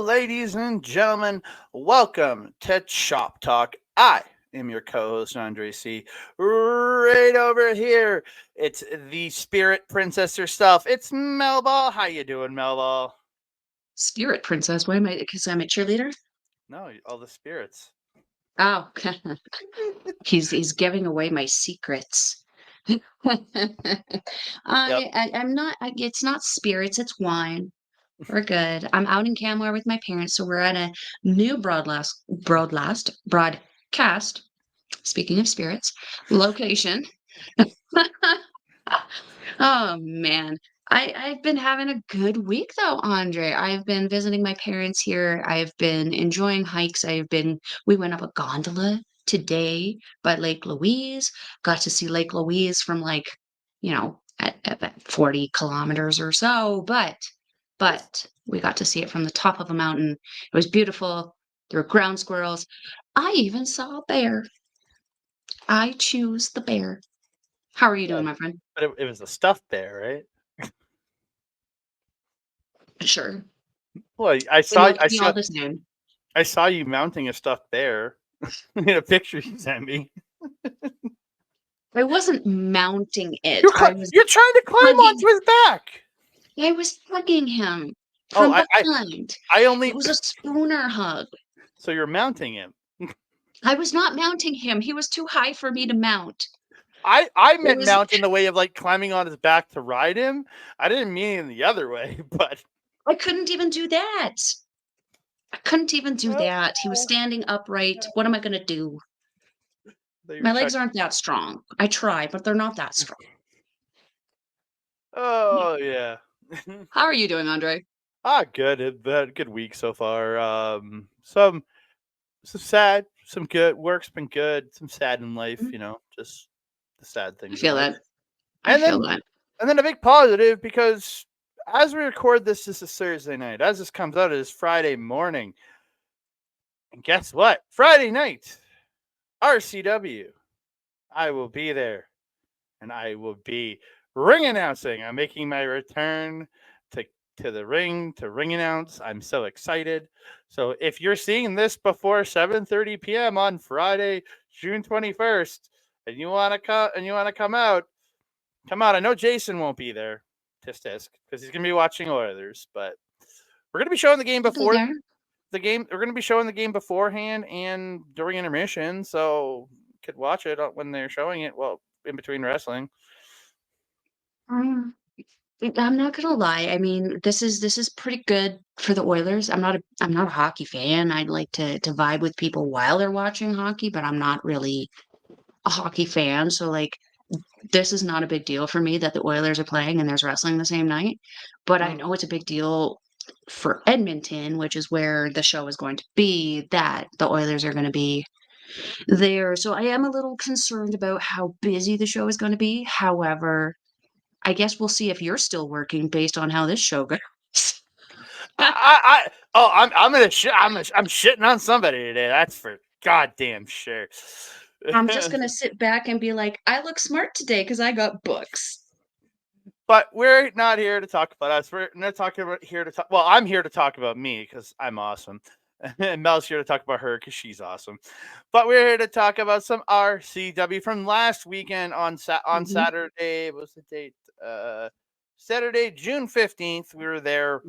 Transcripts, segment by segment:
ladies and gentlemen. Welcome to Chop Talk. I am your co-host Andre C. Right over here, it's the Spirit Princess herself. It's Melball. How you doing, Melball? Spirit princess. Why am I? Because I'm a cheerleader. No, all the spirits. Oh, he's giving away my secrets. Yep. I'm not. It's not spirits. It's wine. We're good. I'm out in Canmore with my parents, so we're at a new broadcast. Speaking of spirits, location. Oh man. I've been having a good week though, Andre. I've been visiting my parents here. I've been enjoying hikes. We went up a gondola today by Lake Louise. Got to see Lake Louise from at 40 kilometers or so, but we got to see it from the top of a mountain. It was beautiful. There were ground squirrels. I even saw a bear. I choose the bear. How are you Yeah, doing, my friend? but it was a stuffed bear, right? Sure. Well, They look to me all the same. I saw you mounting a stuffed bear in a picture you sent me. I wasn't mounting it. You're trying to climb Hugging onto his back. I was hugging him Oh, from behind. I only It was a spooner hug. so you're mounting him. I was not mounting him. He was too high for me to mount. I It meant was mount in the way of like climbing on his back to ride him. I didn't mean in the other way, but I couldn't even do that. I couldn't even do uh, that. He was standing upright. What am I going to do? they were My trying. legs aren't that strong. I try, but they're not that strong. Oh yeah. How are you doing, Andre? Good. Good week so far. Some sad, some good. Work's been good. Some sad in life, just the sad I things in feel life. that. I And feel then that. a big positive because as we record this is Thursday night. As this comes out, it is Friday morning. And guess what? Friday night, RCW. I will be there, and I will be ring announcing. I'm making my return to the ring to ring announce. I'm so excited. So if you're seeing this before 7:30 p.m. on Friday, June 21st, and you want to come out, come out. I know Jason won't be there, tisk because he's gonna be watching Oilers, but we're gonna be showing the game I'll be before there. the game. We're gonna be showing the game beforehand and during intermission, so you could watch it when they're showing it. Well, in between wrestling. Mm. I'm not gonna lie. I mean, this is pretty good for the Oilers. I'm not a hockey fan. I'd like to vibe with people while they're watching hockey, but I'm not really a hockey fan. So like this is not a big deal for me that the Oilers are playing and there's wrestling the same night. But I Mm. know it's a big deal for Edmonton, which is where the show is going to be, that the Oilers are going to be there. So I am a little concerned about how busy the show is going to be. However, I guess we'll see if you're still working based on how this show goes. I'm shitting on somebody today. That's for goddamn sure. I'm just gonna sit back and be like, I look smart today because I got books. But we're not here to talk about us. We're not talking about here to talk. Well, I'm here to talk about me because I'm awesome, and Mel's here to talk about her because she's awesome. But we're here to talk about some RCW from last weekend on Mhm. Saturday. What was the date? Saturday, June 15th. We were there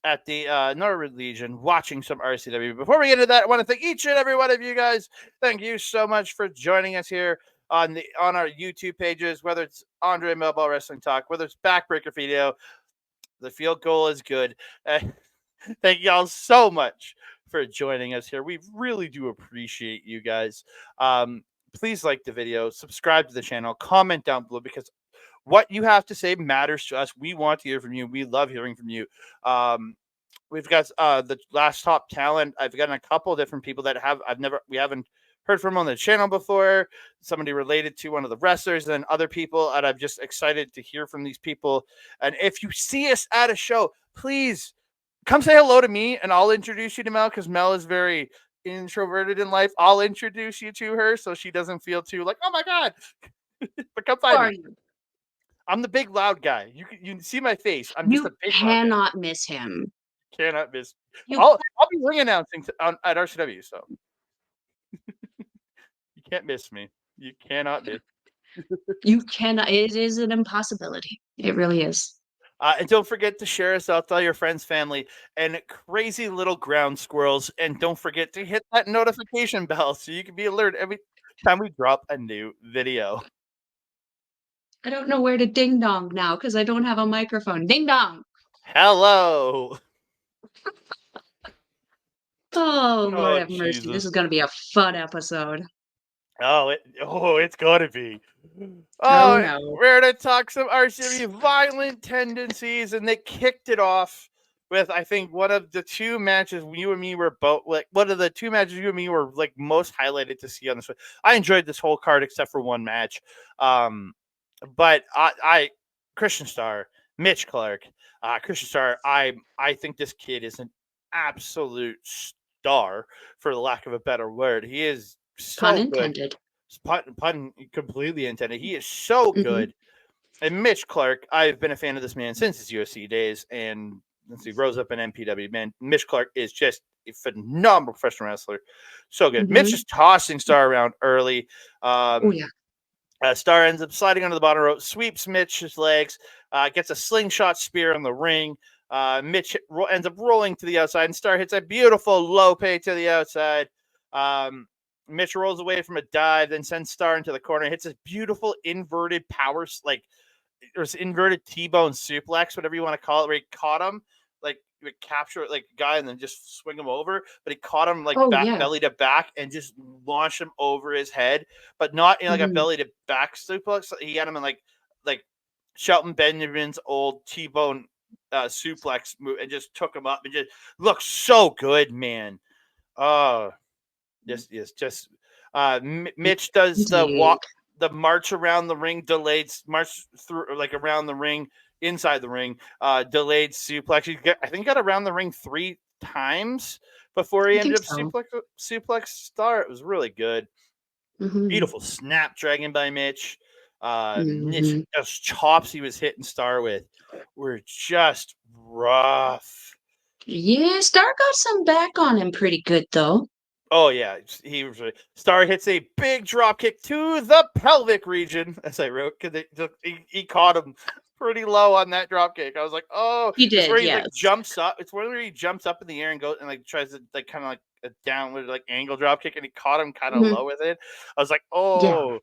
at the Norwood Legion watching some RCW. Before we get into that, I want to thank each and every one of you guys. Thank you so much for joining us here on our YouTube pages, whether it's Andre Melball Wrestling Talk, whether it's Backbreaker Video. The field goal is good. Thank y'all so much for joining us here. We really do appreciate you guys. Please like the video, subscribe to the channel, comment down below because what you have to say matters to us. We want to hear from you. We love hearing from you. We've got the last top talent. I've gotten a couple different people that we haven't heard from on the channel before. Somebody related to one of the wrestlers and other people, and I'm just excited to hear from these people. And if you see us at a show, please come say hello to me, and I'll introduce you to Mel because Mel is very introverted in life. I'll introduce you to her so she doesn't feel too like, oh my god. But come Who find are me. you? I'm the big loud guy. You see my face. I'm just You a big loud guy. cannot miss him. Cannot miss. You I'll be ring announcing at RCW, so you can't miss me. You cannot miss. you cannot. It is an impossibility. It really is. And don't forget to share us out to all your friends, family, and crazy little ground squirrels. And don't forget to hit that notification bell so you can be alerted every time we drop a new video. I don't know where to ding dong now because I don't have a microphone. Ding dong. Hello. Oh, Lord Oh, have mercy. This Jesus. is going to be a fun episode. It's gotta be. Oh, Oh, no. we're gonna talk some RCW Violent Tendencies, and they kicked it off with, I think, one of the two matches you and me were both like one of the two matches you and me were like most highlighted to see on this one. I enjoyed this whole card except for one match. But I Christian Starr, Mitch Clarke, Christian Starr, I think this kid is an absolute star, for the lack of a better word. He is Pun so good. intended. Pun completely intended. He is so Mhm. good. And Mitch Clarke, I've been a fan of this man since his UFC days, and since he rose up in MPW. Man, Mitch Clarke is just a phenomenal professional wrestler. So good. Mitch is tossing Starr around early. Oh, yeah. Starr ends up sliding onto the bottom rope, sweeps Mitch's legs, gets a slingshot spear in the ring. Mitch ends up rolling to the outside, and Starr hits a beautiful lope to the outside. Mitch rolls away from a dive, then sends Starr into the corner, hits a beautiful inverted power, like there's inverted T-bone suplex, whatever you want to call it, where he caught him, like he would capture like a guy and then just swing him over, but he caught him like Oh, back yeah. belly to back and just launched him over his head, but not in like a Mhm. belly to back suplex. He had him in like Shelton Benjamin's old T-bone suplex move and just took him up and just looked so good, man. Oh, just Mitch does the Indeed. march around the ring, delayed march through like around the ring, inside the ring, delayed suplex. I think he got around the ring 3 times before he I think ended up so. suplex Star. It was really good. Mhm. Beautiful snapdragon by Mitch. Mitch, Mhm. those chops he was hitting Star with were just rough. Yeah, Star got some back on him pretty good, though. Oh yeah, he was. Star hits a big drop kick to the pelvic region, as I wrote, because he caught him pretty low on that drop kick. I was like, oh, He it's did, where he yes. like jumps up. It's where he jumps up in the air and goes and like tries to like kind of like a downward like angle drop kick, and he caught him kind of Mhm. low with it. I was like, Yeah. oh.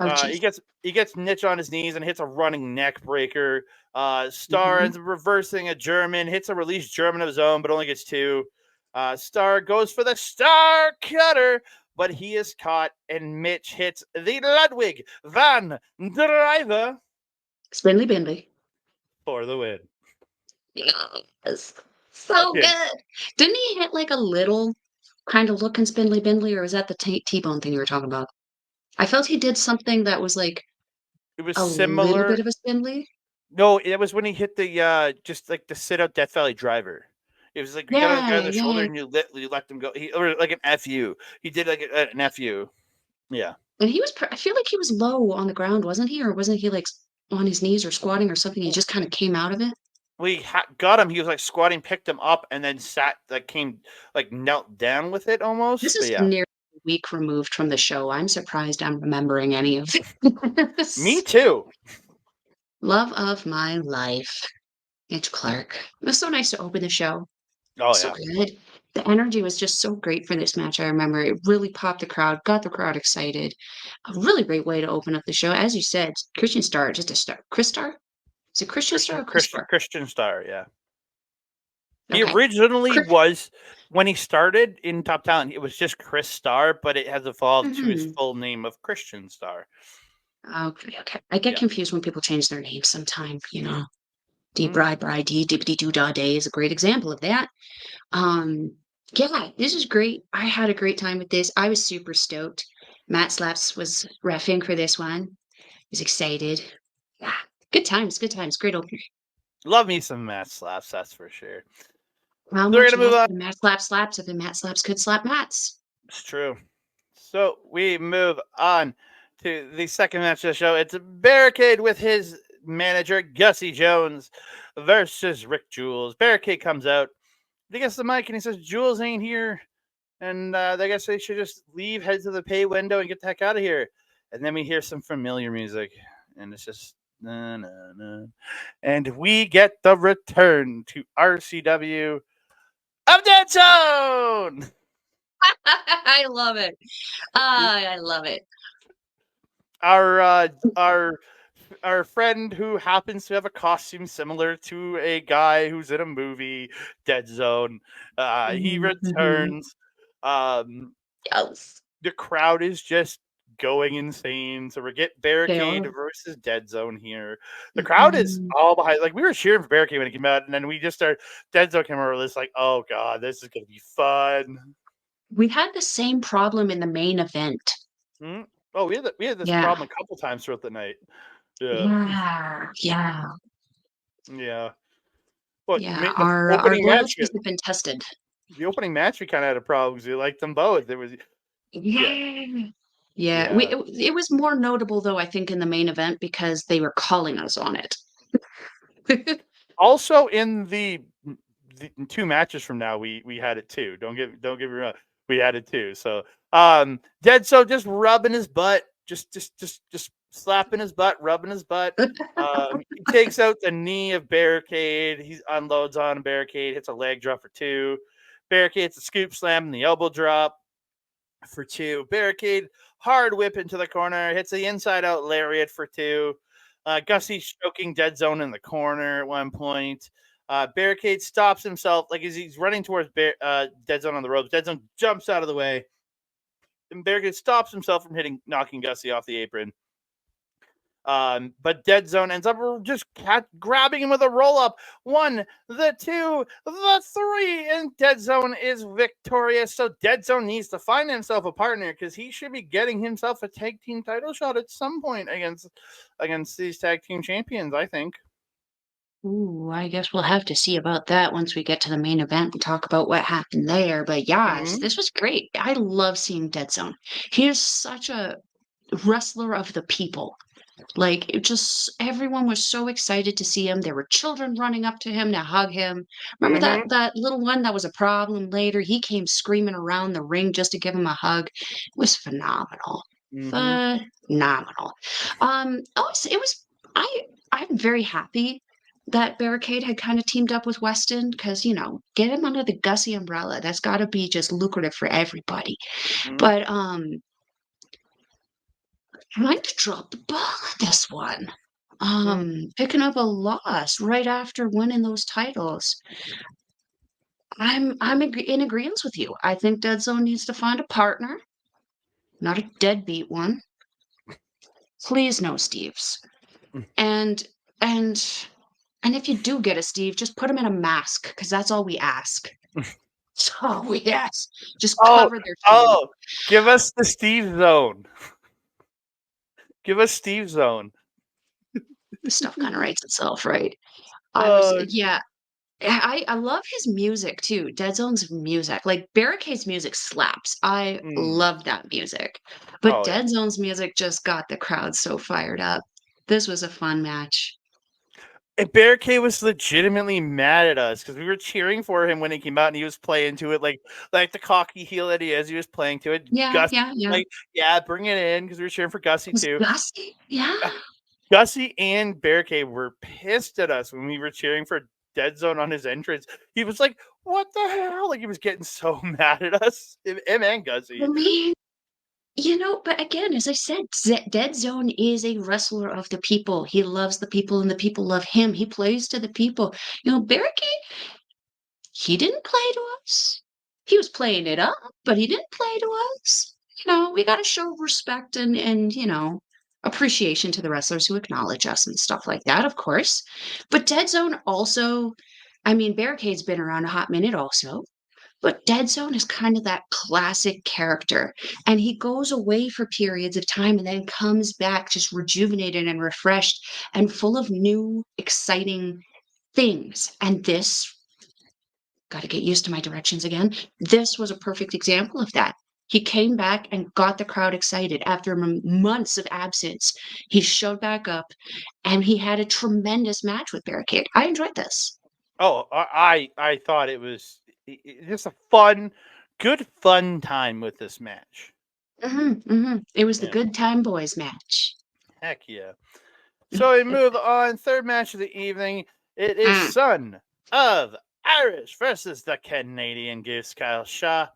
Oh, He geez. gets Mitch on his knees and hits a running neck breaker. Star Mhm. ends up reversing a German, hits a release German of his own, but only gets 2. Star goes for the Star Cutter, but he is caught, and Mitch hits the Ludwig van Driver Spindly Bindly. for the win. Yes. So Okay. good. Didn't he hit like a little kind of looking spindly bindly, or was that the T-bone thing you were talking about? I felt he did something that was like It was a little bit similar. of a spindly. No, it was when he hit the just like the sit out Death Valley Driver. It was like you got a guy on Yeah, the shoulder yeah. and you let them go. Or like an FU. He did like an FU. Yeah. And he was, I feel like he was low on the ground, wasn't he? Or wasn't he like on his knees or squatting or something? He just kind of came out of it. We got him. He was like squatting, picked him up, and then knelt down with it almost. This But is yeah, near a week removed from the show. I'm surprised I'm remembering any of me this. too. Love of my life. Mitch Clarke. It was so nice to open the show. Oh So yeah, good. The energy was just so great for this match. I remember it really popped the crowd, got the crowd excited. A really great way to open up the show. As you said, Christian Starr, just a star. Chris Starr? Is it Christian Starr or Chris Starr? Christian Starr. Yeah, he Okay. originally Chris. was when he started in Top Talent. It was just Chris Starr, but it has evolved to his Mhm. full name of Christian Starr. Okay, okay. I get Yeah. confused when people change their names sometime, you know. Deep Mm. Bride Bride D Dippity Doo Dah Day is a great example of that. Um, yeah, this is great. I had a great time with this. I was super stoked. Matt Slaps was reffing for this one. Was excited. Yeah, good times, good times. Great opener. Love me some Matt Slaps, that's for sure. How So we're much gonna move less on. than Matt slaps if the Matt slaps could slap Mats? It's true. So we move on to the second match of the show. It's Barricade with his manager Gussy Jones versus Rick Jules. Barricade comes out. He gets the mic and he says, Jules ain't here. And I guess they should just leave, head to the pay window, and get the heck out of here. And then we hear some familiar music. And it's just, na, na, na. And we get the return to RCW of Dead Zone! I love it. I love it. Our friend who happens to have a costume similar to a guy who's in a movie, Dead Zone, he returns. Yes. The crowd is just going insane. So we get Barricade are. versus Dead Zone here. The crowd is all behind. Like, we were cheering for Barricade when it came out, and then we just started. Dead Zone came over. It's like, oh god, this is gonna be fun. We had the same problem in the main event. Hmm? Oh, we had this Yeah. problem a couple times throughout the night. Yeah. Yeah. Yeah. But Yeah. the Our opening match, loyalties have been tested. the opening match, we kind of had a problem because we liked them both. It was, Yeah. Yeah. yeah. It was more notable though, I think, in the main event because they were calling us on it. Also, in the two matches from now, we had it too. Don't get me wrong, we had it too. So, Dead So just rubbing his butt, just slapping his butt, rubbing his butt. He takes out the knee of Barricade. He unloads on Barricade, hits a leg drop for 2. Barricade hits a scoop slam and the elbow drop for 2. Barricade hard whip into the corner, hits the inside out lariat for 2. Gussy choking Dead Zone in the corner at one point. Barricade stops himself, like as he's running towards Dead Zone on the ropes. Dead Zone jumps out of the way, and Barricade stops himself from knocking Gussy off the apron. But Dead Zone ends up just grabbing him with a roll up. 1, the 2, the 3, and Dead Zone is victorious. So Dead Zone needs to find himself a partner because he should be getting himself a tag team title shot at some point against these tag team champions, I think. Ooh, I guess we'll have to see about that once we get to the main event and talk about what happened there. But yes, this was great. I love seeing Dead Zone. He is such a wrestler of the people. Like, it just everyone was so excited to see him. There were children running up to him to hug him. Remember that little one that was a problem later? He came screaming around the ring just to give him a hug. It was phenomenal. Phenomenal. It was I'm very happy that Barricade had kind of teamed up with Weston because, get him under the Gussy umbrella. That's got to be just lucrative for everybody. But trying to drop the ball on this one. Picking up a loss right after winning those titles. I'm in agreement with you. I think Dead Zone needs to find a partner, not a deadbeat one. Please no Steves. And if you do get a Steve, just put him in a mask because that's all we ask. That's all we ask. Just cover their face. Give us the Steve Zone. Give us Steve Zone. The stuff kind of writes itself, right? Oh, yeah. I love his music too. Dead Zone's music, like Barricade's music slaps. I love that music. But Dead Zone's music just got the crowd so fired up. This was a fun match. And Barricade was legitimately mad at us because we were cheering for him when he came out and he was playing to it like the cocky heel that he is. He was playing to it. Yeah, Gussy, yeah. Bring it in because we were cheering for Gussy too. Gussy? Yeah. Gussy and Barricade were pissed at us when we were cheering for Dead Zone on his entrance. He was like, "What the hell?" Like he was getting so mad at us. Him and Gussy. I mean, but again, as I said, Dead Zone is a wrestler of the people. He loves the people and the people love him. He plays to the people. Barricade, he didn't play to us. He was playing it up, but he didn't play to us. We got to show respect and appreciation to the wrestlers who acknowledge us and stuff like that, of course. But Dead Zone also, Barricade's been around a hot minute also. But Dead Zone is kind of that classic character. And he goes away for periods of time and then comes back just rejuvenated and refreshed and full of new, exciting things. And this, got to get used to my directions again. This was a perfect example of that. He came back and got the crowd excited after months of absence. He showed back up, and he had a tremendous match with Barricade. I enjoyed this. Oh, I thought it was just a fun, good fun time with this match. It was the Yeah, Good Time Boys match. heck yeah. So we move on. Third match of the evening. It is Son of Irish versus the Canadian Goose, Kyle Shaw.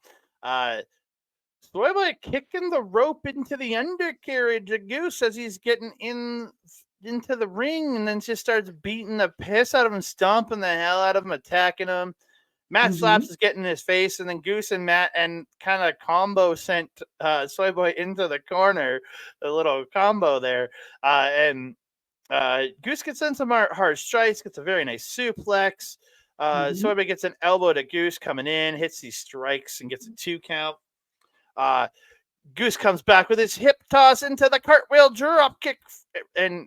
Boy kicking the rope into the undercarriage of Goose as he's getting into the ring, and then just starts beating the piss out of him, stomping the hell out of him, attacking him. Matt slaps his getting in his face, and then Goose and Matt and kind of combo sent Soy Boy into the corner, a little combo there, and Goose gets in some hard strikes, gets a very nice suplex. Soy Boy gets an elbow to Goose coming in, hits these strikes and gets a 2 count. Goose comes back with his hip toss into the cartwheel drop kick, and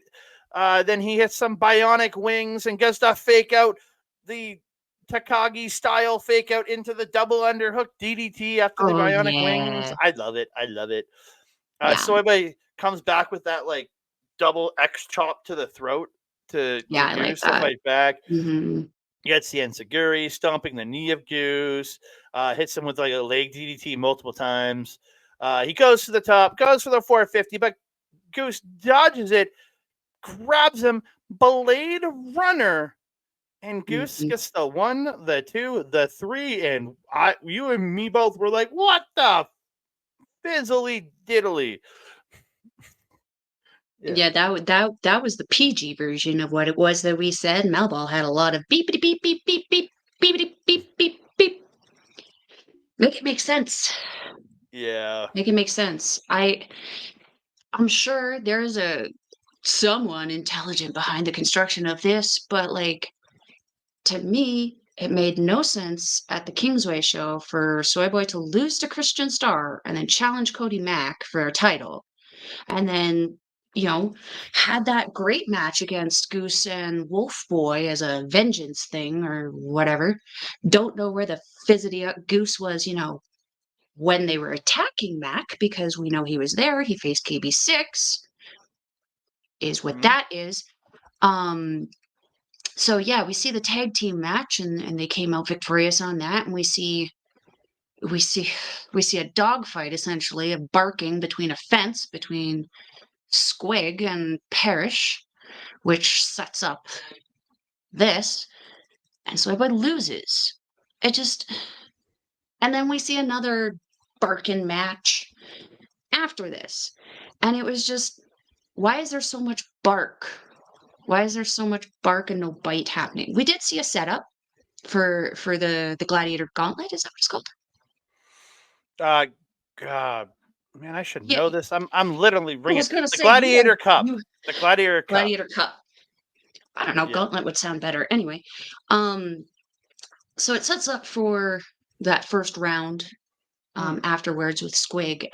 then he hits some bionic wings and gets to fake out the Takagi style fake out into the double underhook DDT after the bionic wings. I love it. I love it. Soy Boy comes back with that like double X chop to the throat to I like Goose to that. fight back. Gets the enziguri, stomping the knee of Goose, hits him with like a leg DDT multiple times. He goes to the top, goes for the 450, but Goose dodges it, grabs him, Blade Runner, and Goose gets the 1, the 2, the 3, and you and me both were like, what the fizzly diddly? Yeah, that was the PG version of what it was that we said. Melball had a lot of beepity beep beep beep beep beepity beep beep beep. Make it make sense. Yeah. Make it make sense. I'm sure there's someone intelligent behind the construction of this, but like to me, it made no sense at the Kingsway show for Soy Boy to lose to Christian Starr and then challenge Cody Mack for a title. And then, had that great match against Goose and Wolf Boy as a vengeance thing or whatever. Don't know where the fizzity Goose was, when they were attacking Mac, because we know he was there. He faced KB6, is what that is. So yeah, we see the tag team match and they came out victorious on that, and we see a dogfight, essentially, of barking between a fence between Squig and Parrish, which sets up this, and so everybody loses. And then we see another barking match after this, and it was just, why is there so much bark? Why is there so much bark and no bite happening? We did see a setup for the Gladiator Gauntlet. Is that what it's called? God, man, I should Yeah, know this. I'm literally I ringing was gonna the say Gladiator Cup. The Gladiator Cup. Gladiator Cup. I don't know. Yeah. Gauntlet would sound better. Anyway, so it sets up for that first round afterwards with Squig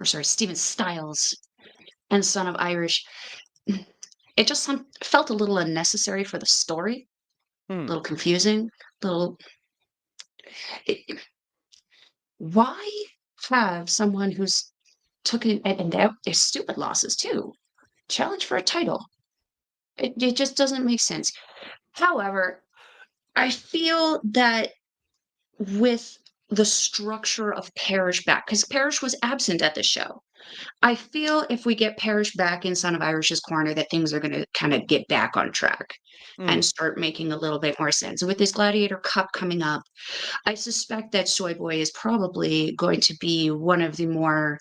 Steven Styles and Son of Irish. It just felt a little unnecessary for the story, a little confusing, little. Why have someone who's took it, and they're stupid losses too, challenge for a title? It just doesn't make sense. However, I feel that with the structure of Parrish back, because Parrish was absent at the show, I feel if we get Parrish back in Son of Irish's corner, that things are going to kind of get back on track and start making a little bit more sense. And with this Gladiator Cup coming up, I suspect that Soy Boy is probably going to be one of the more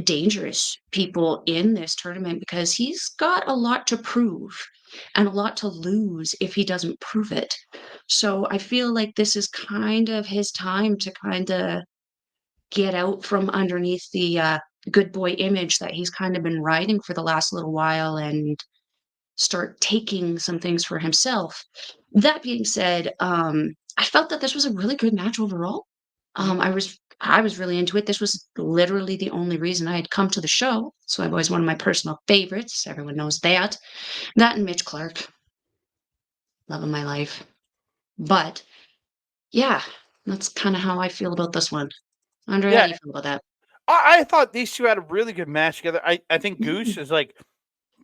dangerous people in this tournament, because he's got a lot to prove and a lot to lose if he doesn't prove it. So I feel like this is kind of his time to kind of get out from underneath the good boy image that he's kind of been riding for the last little while and start taking some things for himself. That being said, I felt that this was a really good match overall. I was really into it. This was literally the only reason I had come to the show. So I've always one of my personal favorites. Everyone knows that. That and Mitch Clarke. Love of my life. But yeah, that's kind of how I feel about this one. Andre, how Yeah, do you feel about that? I thought these two had a really good match together. I think Goose is like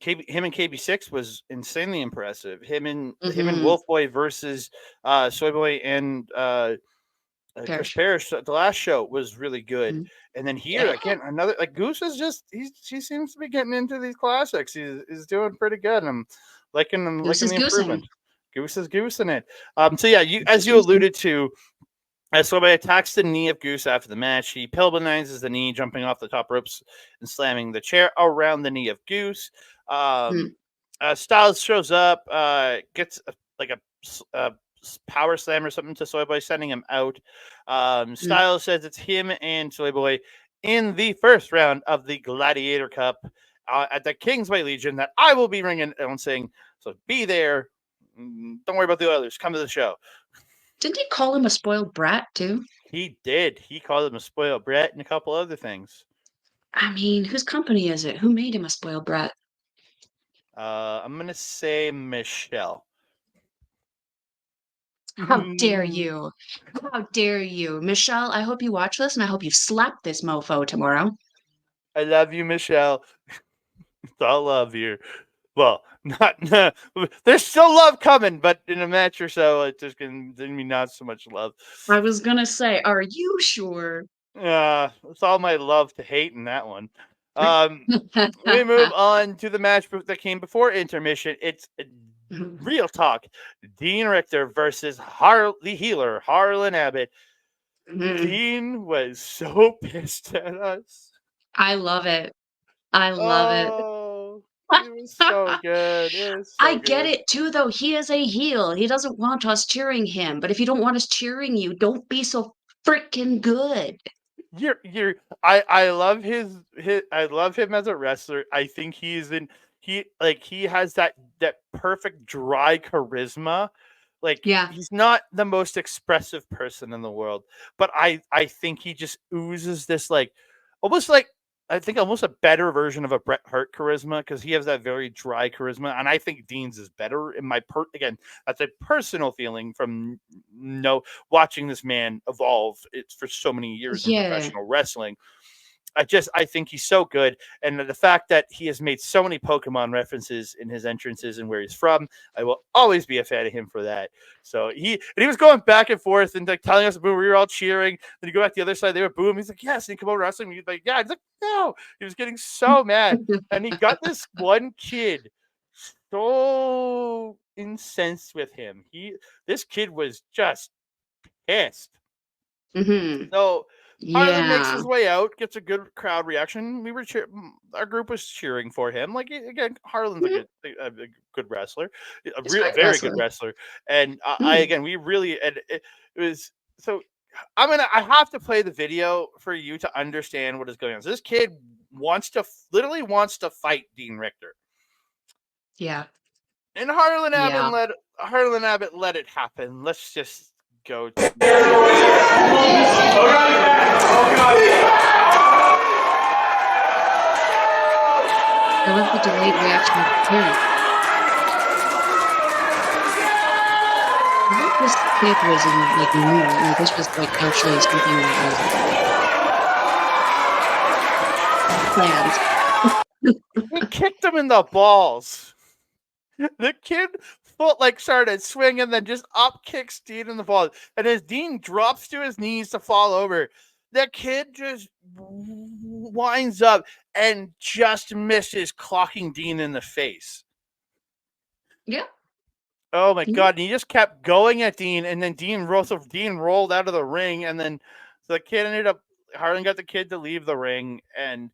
him and KB6 was insanely impressive. Him and Mm-hmm. Wolf Boy versus Soy Boy and Chris Parrish. Parrish. The last show was really good. Mhm. And then here Yeah. again, another like Goose is just he seems to be getting into these classics. He's doing pretty good. And I'm Goose liking is the goosing. improvement. Goose is goosing it. So yeah, you Goose as is you goosing. alluded to, Sobe attacks the knee of Goose after the match. He pilbanizes the knee, jumping off the top ropes and slamming the chair around the knee of Goose. Mm, Um, Styles shows up, gets a power slam or something to Soy Boy, sending him out. mm. Styles says it's him and Soy Boy in the first round of the Gladiator Cup at the Kingsway Legion that I will be ringing announcing. So be there. Don't worry about the others. Come to the show. Didn't he call him a spoiled brat too? He did. He called him a spoiled brat and a couple other things. I mean, whose company is it? Who made him a spoiled brat? I'm gonna say Michelle. How dare you? How dare you? Michelle, I hope you watch this and I hope you slap this mofo tomorrow. I love you, Michelle. It's all love here. Well, not there's still love coming, but in a match or so, it's just gonna be not so much love. I was gonna say, are you sure? It's all my love to hate in that one. We move on to the match that came before intermission. It's real talk. Dean Richtor versus the healer, Harlon Abbott. Mhm. Dean was so pissed at us. I love it. I love it. Oh, it was so good. It was I so get good. it too, though. He is a heel. He doesn't want us cheering him. But if you don't want us cheering you, don't be so freaking good. You're I love his I love him as a wrestler. I think he has that perfect dry charisma. Like Yeah. he's not the most expressive person in the world, but I think he just oozes this like almost like I think almost a better version of a Bret Hart charisma because he has that very dry charisma, and I think Dean's is better in again. That's a personal feeling from no watching this man evolve it's for so many years in Yeah. professional wrestling. I think he's so good, and the fact that he has made so many Pokemon references in his entrances and where he's from, I will always be a fan of him for that. So he was going back and forth and like telling us boo, we were all cheering. Then you go back the other side, they were booing. He's like, yes, and he come over wrestling. He's like, yeah. He's like, no. He was getting so mad, and he got this one kid so incensed with him. This kid was just pissed. Hmm. So Harlan makes Yeah. his way out, gets a good crowd reaction. Our group was cheering for him. Like again, Harlan's Mhm. a good wrestler, He's a great very good wrestler. wrestler. And I Mm. again, we really and it was so. I have to play the video for you to understand what is going on. So this kid literally wants to fight Dean Richtor, Yeah. and Yeah. Harlan Abbott let it happen. Let's just go. I love the delayed reaction of the parents. I hope this kid wasn't like new. Like this was like actually something that was planned. He kicked him in the balls. The kid foot like started swinging, then just up kicks Dean in the balls. And as Dean drops to his knees to fall over, the kid just winds up and just misses clocking Dean in the face. Yeah. Oh my Yeah. god! And he just kept going at Dean, and then Dean rolled out of the ring, and then the kid ended up. Harlan got the kid to leave the ring, and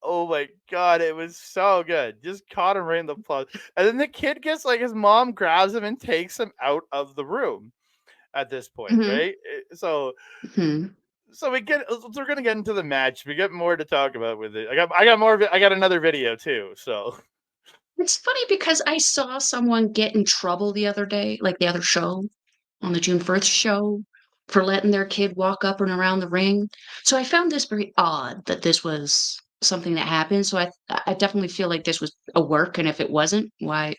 oh my god, it was so good. Just caught him right in the plug. And then the kid gets like his mom grabs him and takes him out of the room at this point, Hmm. right? Hmm. So we're gonna get into the match. We get more to talk about with it. I got more I got another video too. So It's funny because I saw someone get in trouble the other day, like the other show on the June 1st show for letting their kid walk up and around the ring. So I found this very odd that this was something that happened. So I definitely feel like this was a work, and if it wasn't, why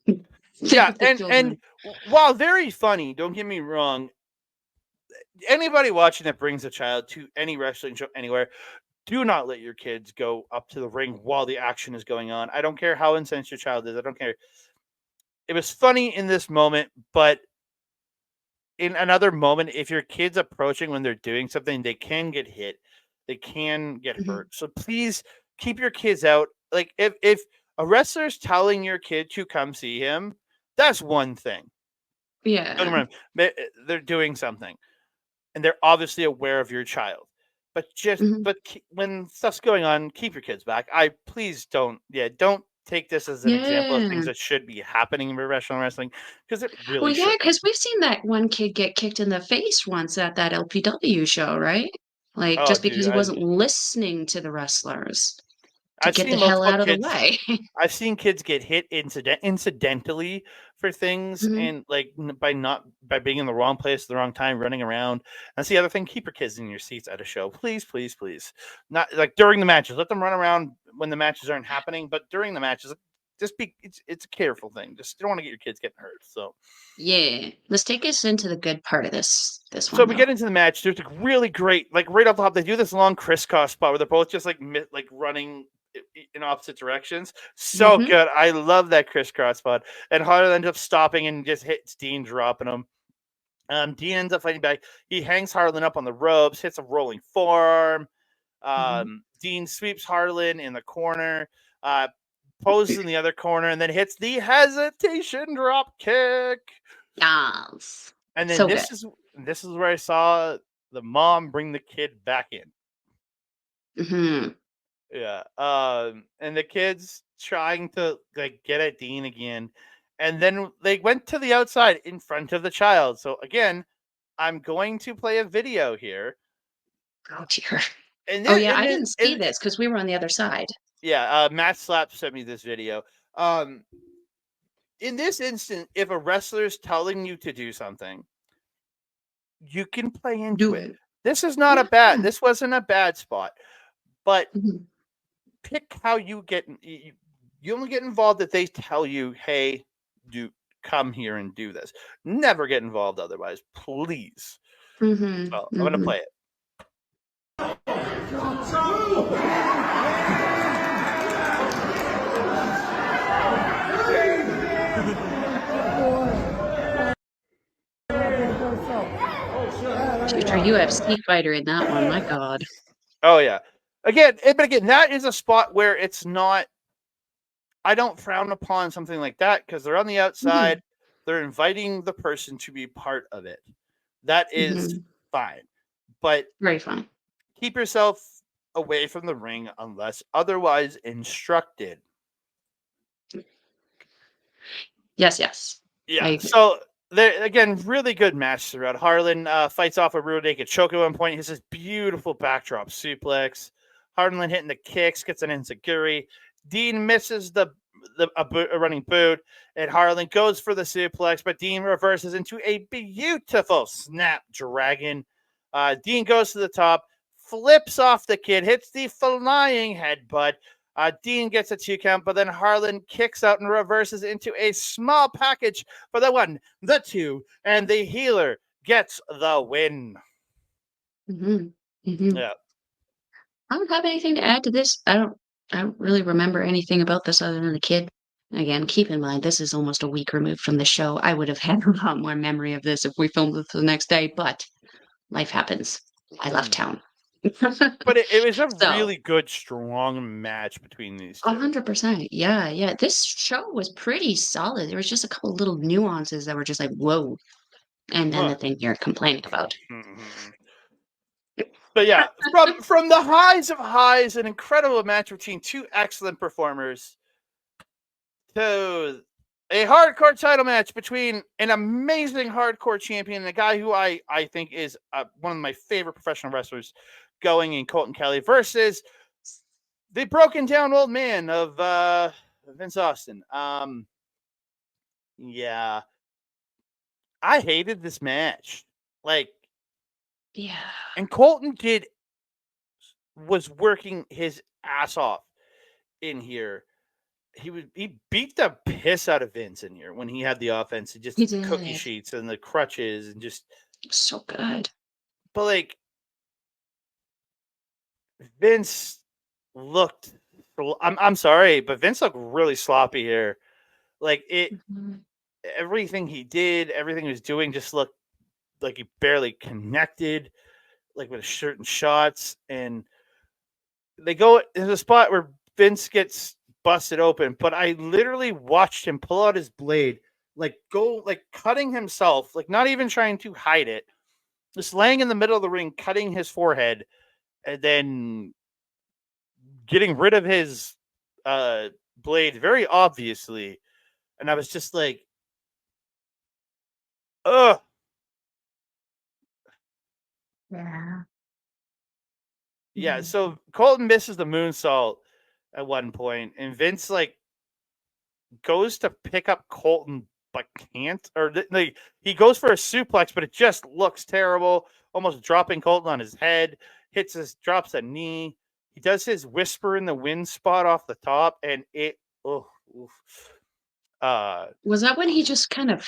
think yeah, of the and children. while very funny, don't get me wrong, anybody watching that brings a child to any wrestling show anywhere, do not let your kids go up to the ring while the action is going on. I don't care how incensed your child is. I don't care. It was funny in this moment, but in another moment, if your kid's approaching when they're doing something, they can get hit. They can get Mhm. hurt. So please keep your kids out. Like if a wrestler's telling your kid to come see him, that's one thing. Don't get Yeah. me wrong. They're doing something, and they're obviously aware of your child. But Mhm. when stuff's going on, keep your kids back. Please don't take this as an example of things Yeah. that should be happening in professional wrestling because it Well, really yeah, shouldn't. because 'cause we've seen that one kid get kicked in the face once at that LPW show, right? Like, Oh, just because dude, he wasn't listening to the wrestlers to I've get the seen hell multiple out of the kids. way. I've seen kids get hit incidentally for things, Mhm. and like by being in the wrong place at the wrong time, running around. That's the other thing. Keep your kids in your seats at a show, please, please, please. Not like during the matches. Let them run around when the matches aren't happening, but during the matches, just be. It's a careful thing. Just you don't want to get your kids getting hurt. Yeah. Let's take us into the good part of this So one, we though. get into the match. There's a really great, like right off the top, they do this long crisscross spot where they're both just like running in opposite directions. So Mhm. good. I love that crisscross spot. And Harlon ends up stopping and just hits Dean, dropping him. Dean ends up fighting back. He hangs Harlon up on the ropes, hits a rolling forearm. Mhm. Dean sweeps Harlon in the corner, uh, poses in the other corner, and then hits the hesitation drop kick. Yes. And then So good. this is where I saw the mom bring the kid back in. Mhm. Yeah. And the kids trying to like get at Dean again. And then they went to the outside in front of the child. So again, I'm going to play a video here. Oh, dear. And Oh, then yeah, I didn't see this because we were on the other side. yeah, Matt Slap sent me this video. Um in this instant, if a wrestler's telling you to do something, you can play into Do it. it. Yeah. This wasn't a bad spot, but Mhm. pick how you get. You only get involved if they tell you, "Hey, do come here and do this." Never get involved otherwise, please. Mhm. So I'm gonna Mhm. play it. Future UFC fighter in that one, my god. Oh yeah. But again, that is a spot where it's not. I don't frown upon something like that because they're on the outside. Mhm. They're inviting the person to be part of it. That is Mhm. fine, but Very fun. keep yourself away from the ring unless otherwise instructed. Yes, yes. I Yeah. agree. So there again, really good match throughout. Harlan fights off a rear naked choke at one point. He has this beautiful backdrop suplex. Harlan hitting the kicks, gets an enziguri. Dean misses a running boot, and Harlan goes for the suplex, but Dean reverses into a beautiful snapdragon. Dean goes to the top, flips off the kid, hits the flying headbutt. Dean gets a 2 count, but then Harlan kicks out and reverses into a small package for the 1, the 2, and the healer gets the win. Mhm. Mhm. Yeah. I don't have anything to add to this. I don't really remember anything about this other than the kid. Again, keep in mind this is almost a week removed from the show. I would have had a lot more memory of this if we filmed it the next day, but life happens. I left Mhm. town. But it was a So, really good, strong match between these two. 100%. Yeah, yeah. This show was pretty solid. There was just a couple little nuances that were just like, whoa. And then the What? thing you're complaining about. But yeah, from the highs of highs, an incredible match between two excellent performers to a hardcore title match between an amazing hardcore champion and a guy who I think is one of my favorite professional wrestlers going in Colten Kelly versus the broken down old man of Vince Austin. Yeah, I hated this match. Like, Yeah. and Colten was working his ass off in here. He beat the piss out of Vince in here when he had the offense and He just the cookie did. sheets and the crutches and just So good. but like Vince looked. I'm sorry, but Vince looked really sloppy here. Like Mhm. everything he did, everything he was doing, just looked like he barely connected, like with certain shots. And they go in a spot where Vince gets busted open, but I literally watched him pull out his blade, like go like cutting himself, like not even trying to hide it, just laying in the middle of the ring, cutting his forehead, and then getting rid of his uh blade very obviously. And I was just like, ugh. Yeah. Yeah, Mhm. so Colton misses the moonsault at one point, and Vince like goes to pick up Colton but can't, or like he goes for a suplex, but it just looks terrible, almost dropping Colton on his head. Drops a knee. He does his whisper in the wind spot off the top, and it, oh, oof. uh, Was that when he just kind of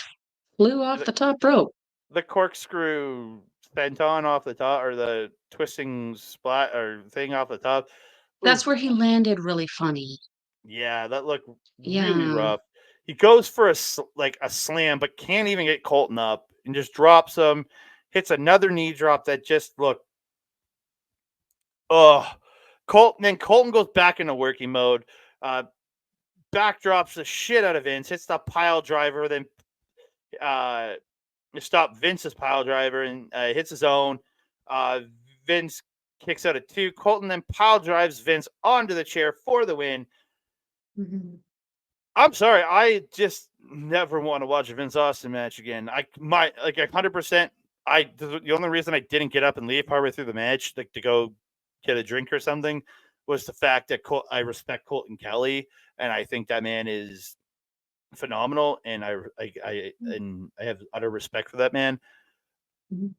flew off the, the top rope? the corkscrew senton off the top, or the twisting splat or thing off the top. Oof. That's where he landed really funny. Yeah, that looked really Yeah. rough. He goes for a slam, but can't even get Colton up, and just drops him. Hits another knee drop that just looked. Oh, Colton goes back into working mode. Uh, Backdrops the shit out of Vince. Hits the pile driver, then uh, stop Vince's pile driver and hits his own. Uh, Vince kicks out at two. Colton then pile drives Vince onto the chair for the win. Mhm. I'm sorry, I just never want to watch a Vince Austin match again. I might like 100%. The only reason I didn't get up and leave partway through the match, like to go get a drink or something, was the fact that I respect Colton Kelly, and I think that man is phenomenal, and I have utter respect for that man. Mhm.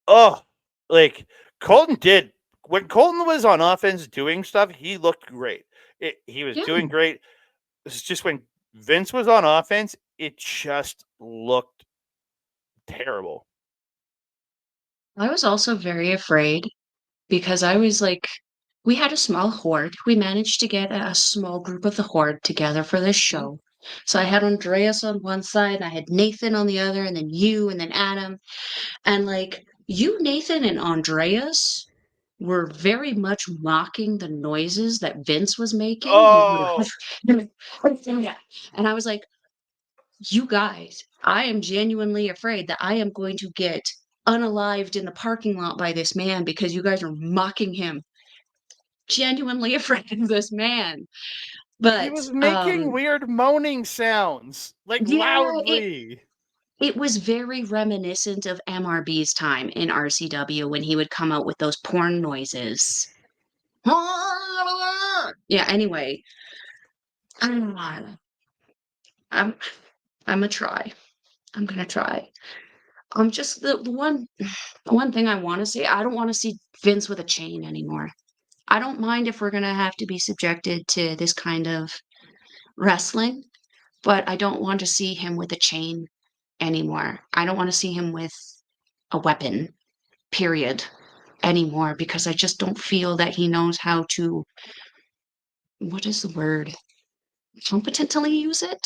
Oh, like Colton did when Colton was on offense doing stuff, he looked great. He was Yeah. doing great. It's just when Vince was on offense, it just looked terrible. I was also very afraid because I was like, we had a small horde. We managed to get a small group of the horde together for this Mhm. show. So I had Andreas on one side, and I had Nathan on the other, and then you, and then Adam. And like you, Nathan, and Andreas were very much mocking the noises that Vince was making. Oh, And I was like, you guys, I am genuinely afraid that I am going to get unalived in the parking lot by this man because you guys are mocking him. Genuinely afraid of this man. he But was making weird moaning sounds, like yeah, loudly. it was very reminiscent of MRB's time in RCW when he would come out with those porn noises. Yeah, anyway, I'm I'm I'm gonna try. I'm gonna try. Just the one thing I wanna see, I don't wanna see Vince with a chain anymore. I don't mind if we're gonna have to be subjected to this kind of wrestling, but I don't want to see him with a chain anymore. I don't wanna see him with a weapon, period, anymore because I just don't feel that he knows how to what is the word? Competently use it?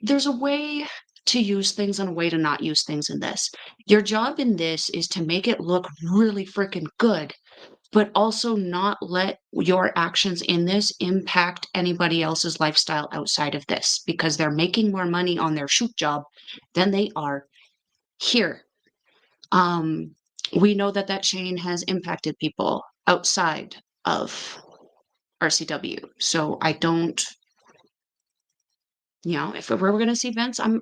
There's a way to use things and a way to not use things in this. Your job in this is to make it look really freaking good, but also not let your actions in this impact anybody else's lifestyle outside of this because they're making more money on their shoot job than they are here. Um, we know that that chain has impacted people outside of RCW. So I don't, if we're going to see Vince, I'm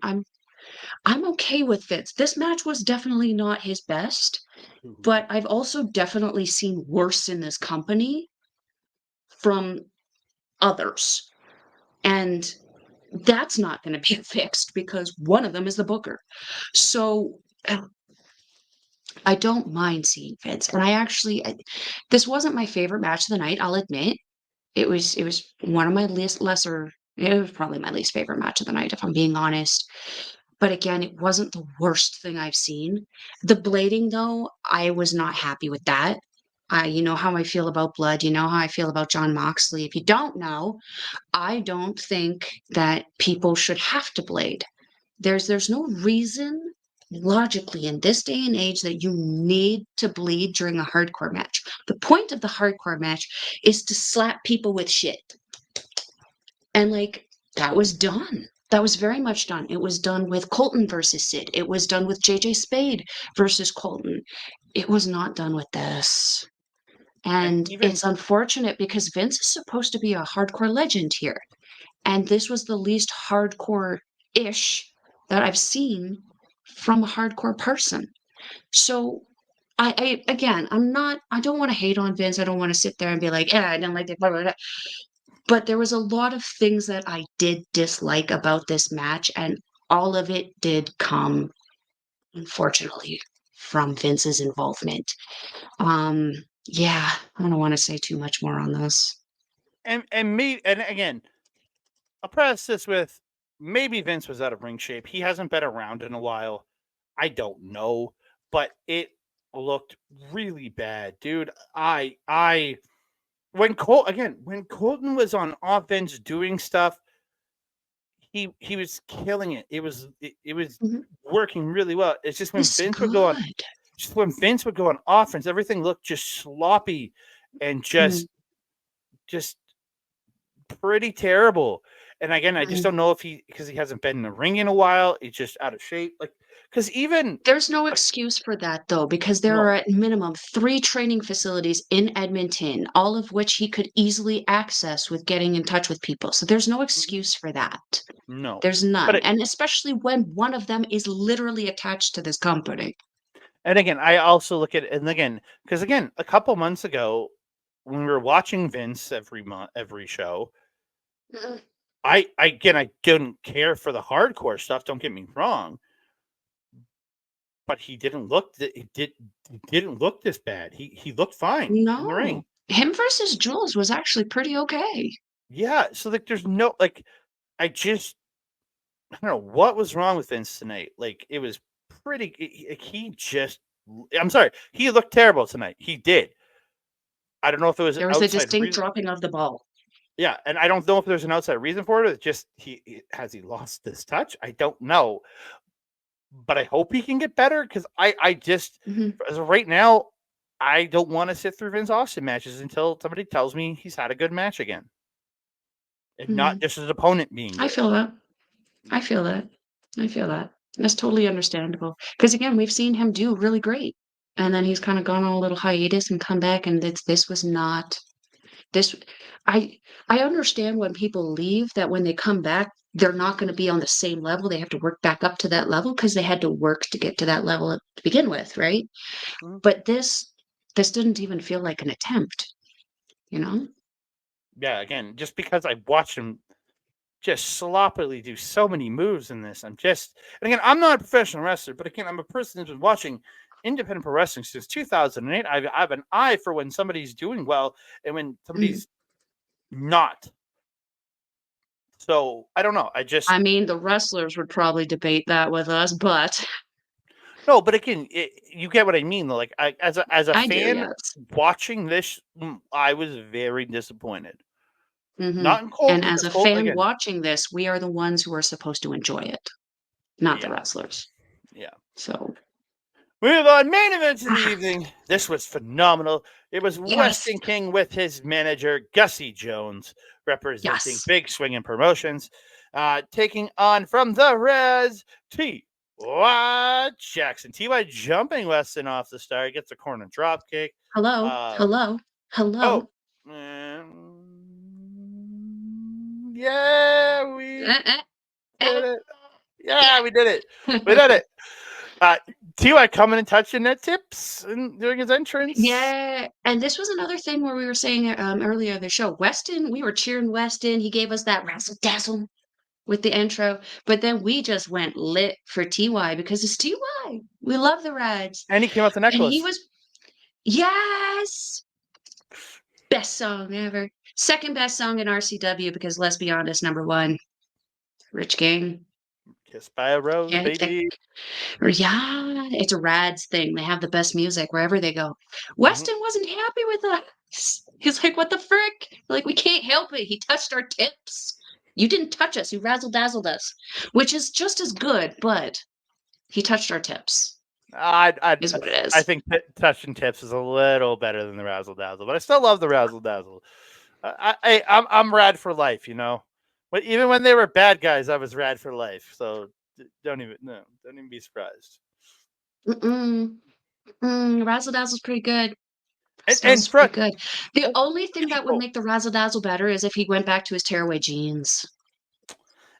okay with Vince. This match was definitely not his best, but I've also definitely seen worse in this company from others. And that's not going to be fixed because one of them is the booker. So I don't mind seeing Vince. And this wasn't my favorite match of the night, I'll admit. It was one of my lesser, it was probably my least favorite match of the night, if I'm being honest. But again, it wasn't the worst thing I've seen. The blading, though, I was not happy with that. You know how I feel about blood. You know how I feel about John Moxley. If you don't know, I don't think that people should have to blade. There's no reason logically in this day and age that you need to bleed during a hardcore match. The point of the hardcore match is to slap people with shit. And like that was done. That was very much done. It was done with Colten versus Sid. It was done with JJ Spade versus Colten. It was not done with this. And And even it's unfortunate because Vince is supposed to be a hardcore legend here. And this was the least hardcore-ish that I've seen from a hardcore person. So again, I don't want to hate on Vince. I don't want to sit there and be like, yeah, I don't like it. Blah, blah, blah. But there was a lot of things that I did dislike about this match, and all of it did come, unfortunately, from Vince's involvement. Yeah, I don't want to say too much more on this. and again, I'll preface this with maybe Vince was out of ring shape. He hasn't been around in a while. I don't know, but it looked really bad, dude. When Colten was on offense doing stuff, he was killing it. It was Mhm. working really well. It's just It's good. When Vince would go on offense, everything looked just sloppy and Mhm, just pretty terrible. And again, I just mhm. don't know if because he hasn't been in the ring in a while, he's just out of shape. Like, because even There's no excuse for that, though, because there are no, at minimum 3 training facilities in Edmonton, all of which he could easily access with getting in touch with people, so there's no excuse for that. no, There's but none, and especially when one of them is literally attached to this company. and again, I also look at it, and again, because again, a couple months ago, when we were watching Vince every show, Mhm. I didn't care for the hardcore stuff. Don't get me wrong, but he didn't look this bad. He looked fine in the No. ring. Him versus Jules was actually pretty okay. Yeah, so like, there's no like, I just I don't know what was wrong with Vince tonight. Like, it was pretty. He just. I'm sorry. He looked terrible tonight. He did. I don't know if it was an There was a outside distinct reason. dropping of the ball. Yeah, and I don't know if there's an outside reason for it. It's just has he lost his touch? I don't know, but I hope he can get better because I just Mhm, as of right now, I don't want to sit through Vince Austin matches until somebody tells me he's had a good match again, and not mhm. just his opponent being I good. feel that. I feel that. I feel that. That's totally understandable. Because again, we've seen him do really great, and then he's kinda gone on a little hiatus and come back, and this was not this I I understand when people leave that when they come back, they're not gonna be on the same level, they have to work back up to that level because they had to work to get to that level to begin with, right? Mhm. But this didn't even feel like an attempt, you know? Yeah, again, just because I watched him just sloppily do so many moves in this. And again, I'm not a professional wrestler, but again, I'm a person who's been watching independent pro wrestling since 2008. I have an eye for when somebody's doing well and when Mhm. somebody's not. So I don't know. I mean, the wrestlers would probably debate that with us, but no, but again, you get what I mean. Though, like as a I do, fan yes. watching this, I was very disappointed. Mhm. Not in And Colton as because a Colton fan again. watching this, we are the ones who are supposed to enjoy it, not the Yeah, wrestlers. yeah. So, Move on. Main events of the ah, evening. This was phenomenal. It was yes, Weston King with his manager, Gussy Jones, representing yes. Big Swinging Promotions, taking on from the Res, T.Y. Jackson. T.Y. jumping Weston off the start, gets a corner drop kick. Hello, Uh, hello, oh, hello. yeah, we Eh, eh, did eh, it. Yeah, yeah. we did it. We did it. Uh, T.Y. coming and touching net tips and doing his entrance. Yeah, and this was another thing where we were saying, earlier in the show, Weston, we were cheering Weston, he gave us that razzle-dazzle with the intro, but then we just went lit for TY because it's TY. We love the rides, And he came out the and he necklace. was yes! Best song ever. Second best song in RCW because let's be honest, number 1, Rich King. Kissed by a Rose, Yeah, baby. yeah, it's a Rads thing. They have the best music wherever they go. Mhm. Weston wasn't happy with us. He's like, "What the frick? Like, we can't help it. He touched our tips. You didn't touch us. You razzle dazzled us," which is just as good, but he touched our tips. I I Is what it I is. think touching tips is a little better than the razzle dazzle, but I still love the razzle dazzle. I'm rad for life, you know. But even when they were bad guys, I was rad for life. So don't even be surprised. Mm-mm. Razzle dazzle's pretty good. And Razzle front, pretty good. The only thing that would oh, make the razzle dazzle better is if he went back to his tearaway jeans.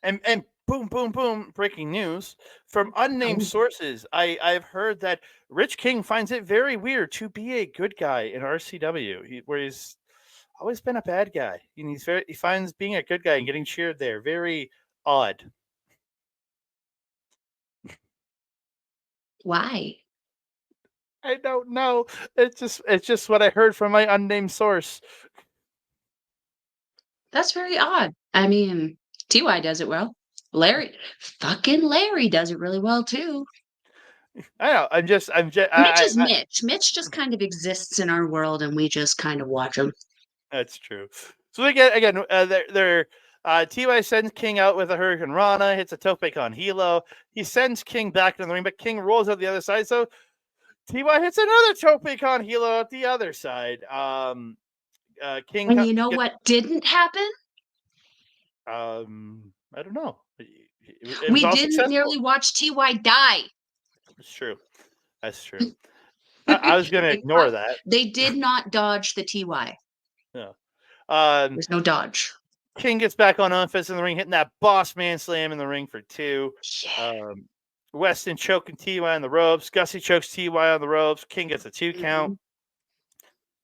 and boom, boom, boom! Breaking news from unnamed Oh, sources. I've heard that Rich King finds it very weird to be a good guy in RCW, where he's always been a bad guy. And he finds being a good guy and getting cheered there very odd. why? I don't know. It's just what I heard from my unnamed source. That's very odd. I mean, TY does it well. Fucking Larry does it really well too. I know. Mitch is Mitch. Mitch just kind of exists in our world and we just kind of watch him. That's true. So they get again. They're Ty sends King out with a Hurricane Rana, hits a tope con Hilo. He sends King back to the ring, but King rolls out the other side. So Ty hits another tope con Hilo at the other side. King And you know gets what didn't happen? I don't know. It was We all didn't successful. nearly watch TY die. It's true. That's true. I was going to They ignore that. they did not dodge the TY. Yeah. Um, There's no dodge. King gets back on offense in the ring, hitting that boss man slam in the ring for 2. Yeah. Weston choking TY on the ropes. Gussy chokes TY on the ropes. King gets a 2 count. Mhm.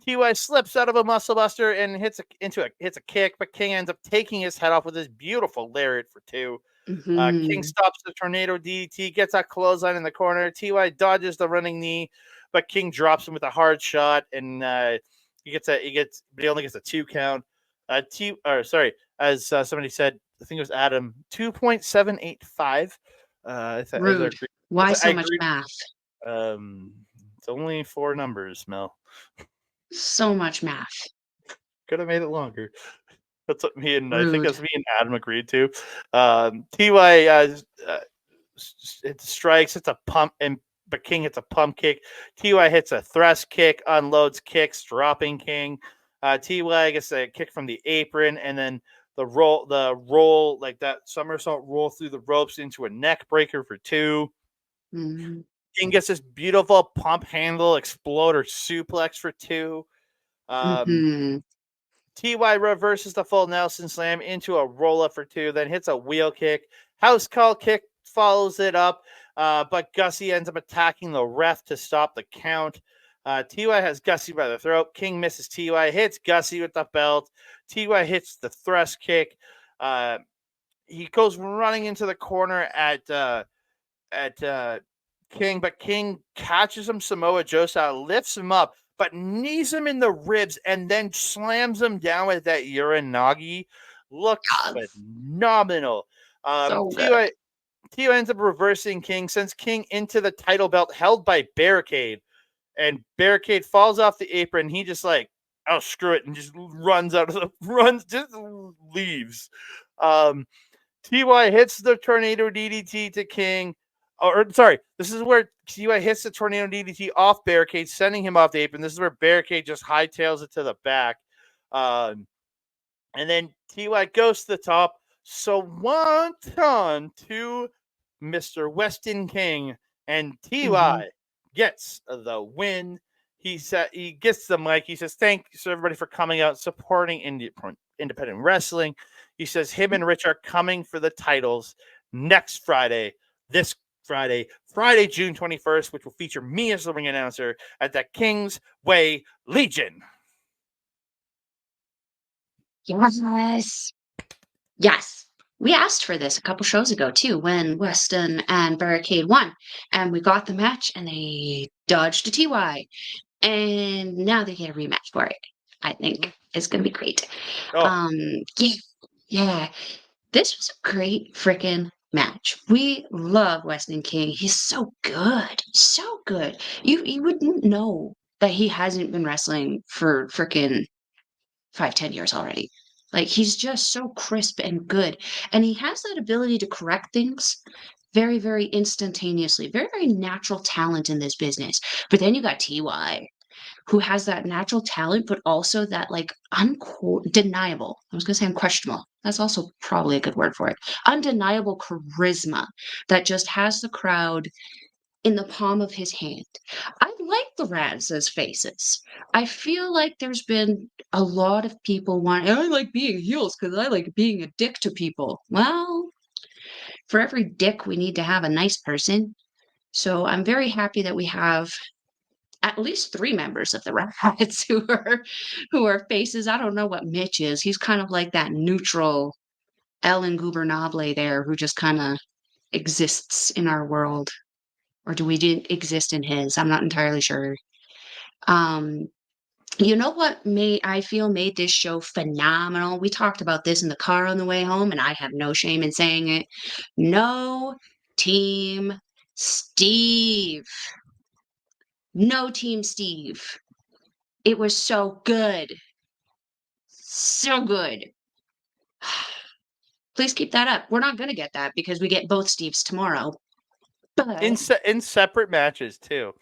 TY slips out of a muscle buster and hits a kick, but King ends up taking his head off with his beautiful lariat for 2. King Mhm. stops the tornado DDT, gets that clothesline in the corner. TY dodges the running knee, but King drops him with a hard shot, and but he only gets a 2 count. As somebody said, I think it was Adam, 2.785. As I Rude. agree, Why I so much agree. math? It's only 4 numbers, Mel. So much math. Could have made it longer. That's what I think Rude. that's me and Adam agreed to. Ty it strikes. It's a pump, but King hits a pump kick. Ty hits a thrust kick, unloads kicks, dropping King. Ty gets a kick from the apron, and then the roll like that somersault roll through the ropes into a neck breaker for 2. Mhm. King gets this beautiful pump handle exploder suplex for 2. Um, Mhm. Ty reverses the full Nelson slam into a roll up for 2, then hits a wheel kick. House call kick follows it up, but Gussy ends up attacking the ref to stop the count. Ty has Gussy by the throat. King misses Ty, hits Gussy with the belt. Ty hits the thrust kick. He goes running into the corner at King, but King catches him Samoa Joe style, lifts him up, but knees him in the ribs and then slams him down with that Uranagi. Looks God, phenomenal. so good. Tio ends up reversing King, sends King into the title belt held by Baricade, and Baricade falls off the apron. He just like, oh screw it, and just runs out of the just leaves. Ty hits the tornado DDT to King. Sorry, this is where Ty hits the tornado DDT off Barricade, sending him off the apron. This is where Barricade just hightails it to the back. And then Ty goes to the top. So one ton to Mr. Weston King, and Mhm. Ty gets the win. He gets the mic. He says, "Thanks everybody for coming out and supporting independent wrestling." He says him and Rich are coming for the titles next Friday. This Friday, June 21st, which will feature me as the ring announcer at the King's Way Legion. Yes. Yes. We asked for this a couple shows ago too when Weston and Barricade won. And we got the match and they dodged a TY. And now they get a rematch for it. I think it's gonna be great. Oh, Um yeah, yeah. This was a great freaking match. We love Weston King. He's so good. So good. You wouldn't know that he hasn't been wrestling for freaking 5, 10 years already. Like, he's just so crisp and good. And he has that ability to correct things very, very instantaneously. Very, very natural talent in this business. But then you got TY, who has that natural talent, but also that, like, undeniable, I was gonna say unquestionable. That's also probably a good word for it. Undeniable charisma that just has the crowd in the palm of his hand. I like the Raz's faces. I feel like there's been a lot of people wanting, I like being heels because I like being a dick to people. Well, for every dick, we need to have a nice person. So I'm very happy that we have at least 3 members of the Rats who are faces. I don't know what Mitch is. He's kind of like that neutral Ellen Gubernable there who just kinda exists in our world. Or do we didn't exist in his? I'm not entirely sure. Um, you know what I feel made this show phenomenal? We talked about this in the car on the way home, and I have no shame in saying it. No Team Steve. No Team Steve. It was so good. So good. Please keep that up. We're not gonna get that because we get both Steves tomorrow. But In separate matches too.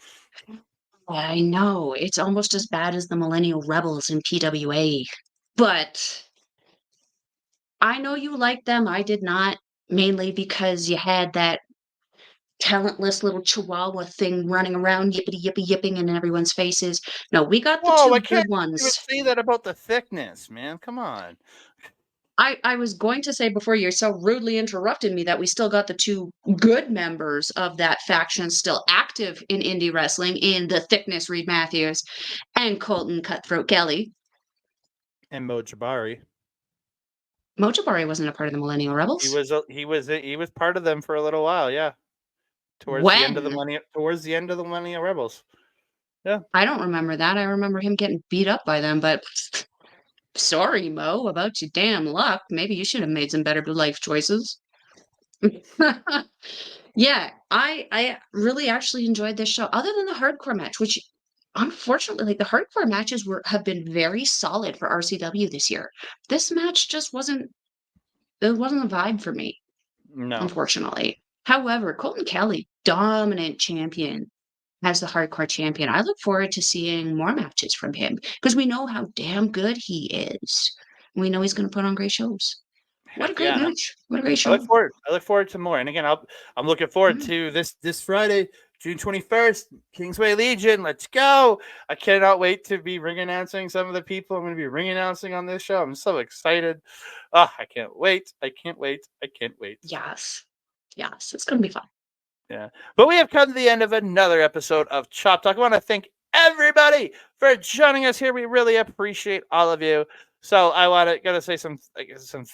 I know it's almost as bad as the Millennial Rebels in PWA. But I know you liked them. I did not, mainly because you had that talentless little chihuahua thing running around yippity yippy yipping in everyone's faces. No, we got the Whoa, I 2 can't good ones. even say that about the thickness, man. Come on. I was going to say before you so rudely interrupted me that we still got the 2 good members of that faction still active in indie wrestling in the Thickness Reed Matthews and Colten Cutthroat Kelly. And Mo Jabari. Mo Jabari wasn't a part of the Millennial Rebels. He was part of them for a little while, yeah. Towards the end of the Millennial Rebels. Yeah. I don't remember that. I remember him getting beat up by them, but sorry, Mo, about your damn luck. Maybe you should have made some better life choices. Yeah, I really actually enjoyed this show, other than the hardcore match, which unfortunately, like the hardcore matches have been very solid for RCW this year. This match just wasn't it wasn't a vibe for me, No. unfortunately. However, Colton Kelly, dominant champion as the hardcore champion. I look forward to seeing more matches from him because we know how damn good he is. We know he's going to put on great shows. What a Heck great yeah. match. What a great I show. look forward to more. And again, I'm looking forward to this Friday, June 21st, Kingsway Legion. Let's go. I cannot wait to be ring announcing some of the people I'm going to be ring announcing on this show. I'm so excited. Oh, I can't wait. I can't wait. I can't wait. Yes. Yes. It's going to be fun. Yeah. But we have come to the end of another episode of Chop Talk. I want to thank everybody for joining us here. We really appreciate all of you. So I gotta say some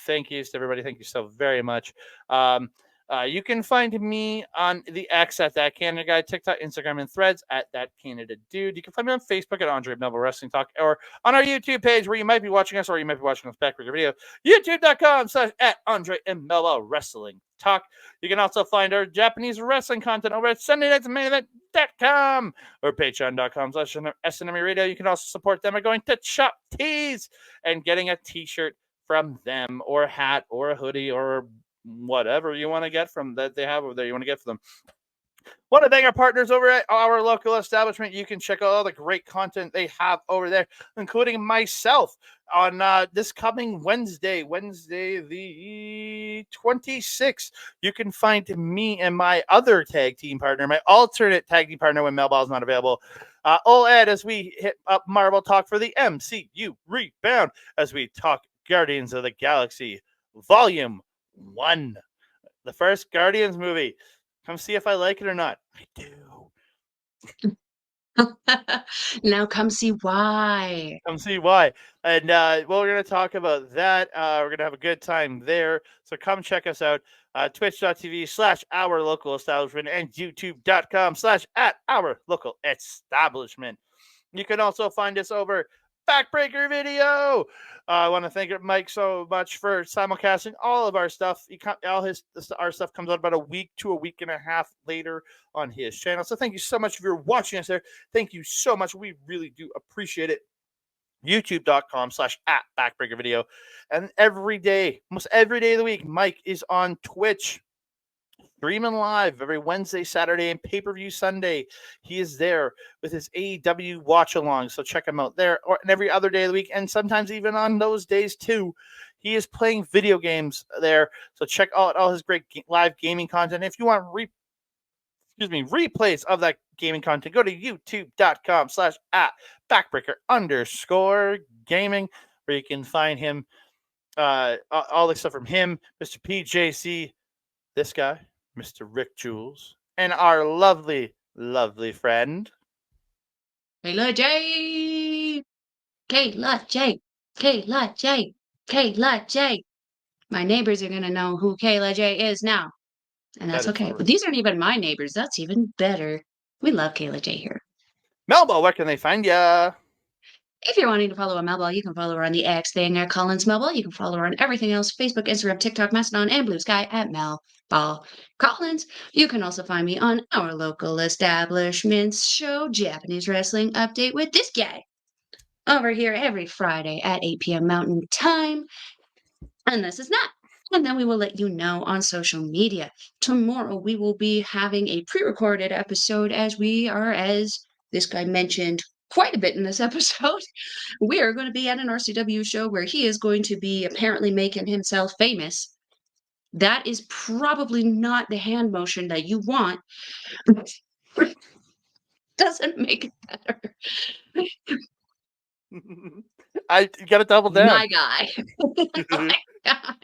thank yous to everybody. Thank you so very much. You can find me on the X at That Canada Guy, TikTok, Instagram, and Threads at That Canada Dude. You can find me on Facebook at Andre Melball Wrestling Talk, or on our YouTube page where you might be watching us, or you might be watching us back with your video, youtube.com/at Andre and Melball Wrestling Talk. You can also find our Japanese wrestling content over at SundayNightsMainEvent.com or Patreon.com/SNME Radio. You can also support them by going to Chop Tees and getting a t-shirt from them, or a hat, or a hoodie, or whatever you want to get from that they have over there. You want to get for them. Want to thank our partners over at our local establishment. You can check out all the great content they have over there, including myself on this coming Wednesday the 26th. You can find me and my other tag team partner, my alternate tag team partner when Melball is not available, Ed, as we hit up Marvel Talk for the MCU Rebound, as we talk Guardians of the Galaxy Volume 1, the first Guardians movie. Come see if I like it or not. I do. Now come see why. Come see why. And well, we're going to talk about that. We're going to have a good time there. So come check us out. Twitch.tv/our local establishment and YouTube.com/at our local establishment. You can also find us over Backbreaker Video. I want to thank Mike so much for simulcasting all of our stuff. Our stuff comes out about a week to a week and a half later on his channel. So thank you so much if you're watching us there. Thank you so much. We really do appreciate it. YouTube.com/@Backbreaker Video. And almost every day of the week, Mike is on Twitch, streaming live every Wednesday, Saturday, and pay-per-view Sunday. He is there with his AEW watch-along, so check him out there. And every other day of the week, and sometimes even on those days too, he is playing video games there. So check out all his great live gaming content. If you want replays of that gaming content, go to youtube.com/@backbreaker_gaming, where you can find him, all the stuff from him, Mr. PJC, this guy, Mr. Rick Jules, and our lovely, lovely friend, Kayla J. Kayla J. Kayla J. Kayla J. My neighbors are going to know who Kayla J is now. And that's okay. But these aren't even my neighbors. That's even better. We love Kayla J here. Melball, where can they find ya? If you're wanting to follow a Melball, you can follow her on the X thing at Collins Melball. You can follow her on everything else, Facebook, Instagram, TikTok, Mastodon, and Blue Sky at Melball Collins. You can also find me on our local establishment's show, Japanese Wrestling Update with this guy. Over here every Friday at 8 p.m. Mountain Time. And this is that. And then we will let you know on social media. Tomorrow we will be having a pre-recorded episode as this guy mentioned quite a bit in this episode. We are going to be at an RCW show where he is going to be apparently making himself famous. That is probably not the hand motion that you want. Doesn't make it better. You got to double down. My guy. My God.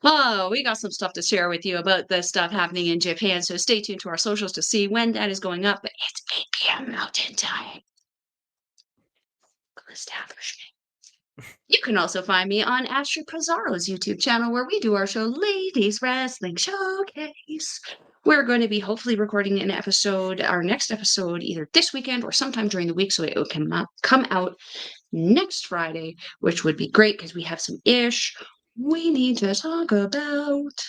Oh, we got some stuff to share with you about the stuff happening in Japan, so stay tuned to our socials to see when that is going up. But it's 8 p.m. Mountain Time. Establishment. You can also find me on Astrid Pizarro's YouTube channel, where we do our show, Ladies Wrestling Showcase. We're going to be hopefully recording our next episode, either this weekend or sometime during the week, so it can come out next Friday, which would be great because we have some ish we need to talk about.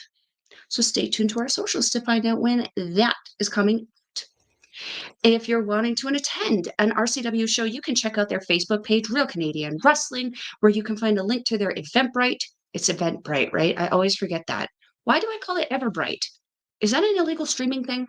So stay tuned to our socials to find out when that is coming out. If you're wanting to attend an RCW show, you can check out their Facebook page, Real Canadian Wrestling, where you can find a link to their Eventbrite. It's Eventbrite, right? I always forget that. Why do I call it Everbright? Is that an illegal streaming thing?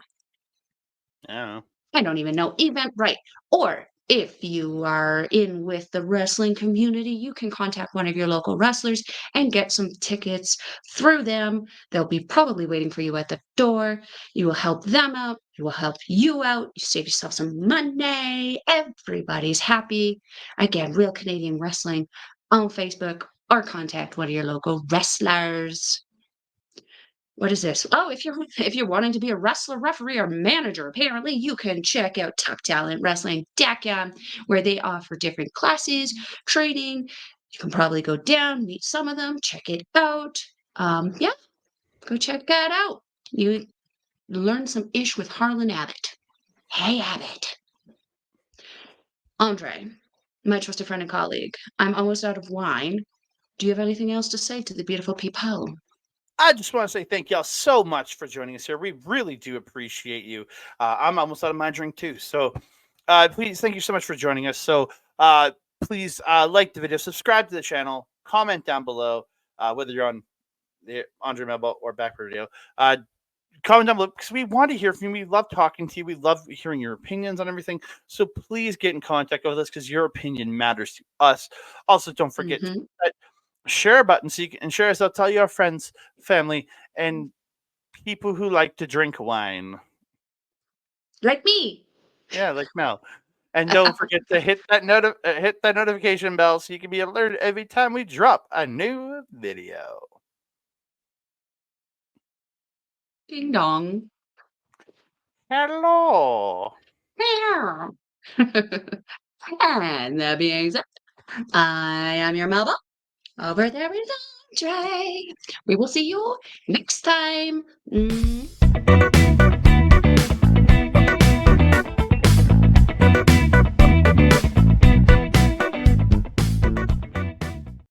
I don't even know. Eventbrite. Or if you are in with the wrestling community, you can contact one of your local wrestlers and get some tickets through them. They'll be probably waiting for you at the door. You will help them out. It will help you out. You save yourself some money. Everybody's happy. Again, Real Canadian Wrestling on Facebook, or contact one of your local wrestlers. What is this? Oh, if you're wanting to be a wrestler, referee, or manager, apparently you can check out Top Talent Wrestling.com, where they offer different classes, training. You can probably go down, meet some of them, check it out. Yeah, go check that out. You learn some ish with Harlon Abbott. Hey, Abbott. Andre, my trusted friend and colleague, I'm almost out of wine. Do you have anything else to say to the beautiful people? I just want to say thank y'all so much for joining us here. We really do appreciate you. I'm almost out of my drink too. So please, thank you so much for joining us. So please like the video, subscribe to the channel, comment down below, whether you're on the Andre Melball or Backbreaker Video. Comment down below because we want to hear from you. We love talking to you. We love hearing your opinions on everything. So please get in contact with us because your opinion matters to us. Also, don't forget to share button so you can share us out. Tell your friends, family, and people who like to drink wine. Like me. Yeah, like Mel. And don't forget to hit that notification bell so you can be alerted every time we drop a new video. Ding dong. Hello. And that being said, I am your Melba. Over there is Andre. We will see you next time.